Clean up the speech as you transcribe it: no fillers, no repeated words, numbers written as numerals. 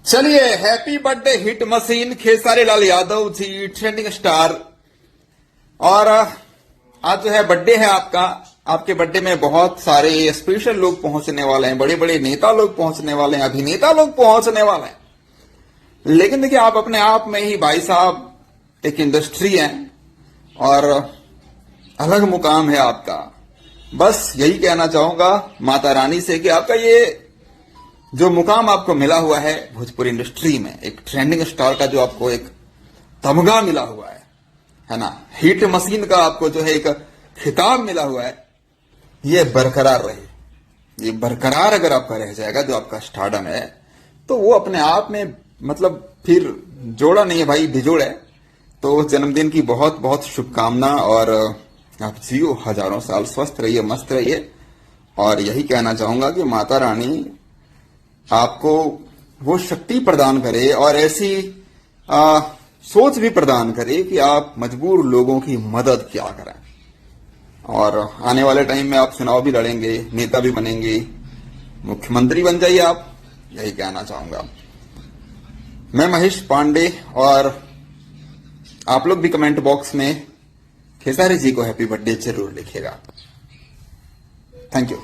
चलिए, happy birthday hit machine Khesari Lal Yadav ji, trending star. और आज जो है बर्थडे है आपका। आपके बर्थडे में बहुत सारे स्पेशल लोग पहुंचने वाले हैं, बड़े बड़े नेता लोग पहुंचने वाले हैं, अभिनेता लोग पहुंचने वाले हैं। लेकिन देखिए, आप अपने आप में ही भाई साहब एक इंडस्ट्री है और अलग मुकाम है आपका। बस यही कहना चाहूंगा माता रानी से कि आपका ये जो मुकाम आपको मिला हुआ है भोजपुरी इंडस्ट्री में, एक ट्रेंडिंग स्टार का जो आपको एक तमगा मिला हुआ है ना, हिट मशीन का आपको जो है एक खिताब मिला हुआ है, ये बरकरार रहे। ये बरकरार अगर आपका रह जाएगा, जो आपका स्टारडम है, तो वो अपने आप में मतलब फिर जोड़ा नहीं है भाई, बिजोड़ है। तो जन्मदिन की बहुत बहुत शुभकामना और आप जियो हजारों साल, स्वस्थ रहिए, मस्त रहिए। और यही कहना चाहूंगा कि माता रानी आपको वो शक्ति प्रदान करे और ऐसी सोच भी प्रदान करे कि आप मजबूर लोगों की मदद क्या करें। और आने वाले टाइम में आप चुनाव भी लड़ेंगे, नेता भी बनेंगे, मुख्यमंत्री बन जाइए आप, यही कहना चाहूंगा। मैं महेश पांडे, और आप लोग भी कमेंट बॉक्स में खेसारी जी को हैप्पी बर्थडे जरूर लिखिएगा। Thank you.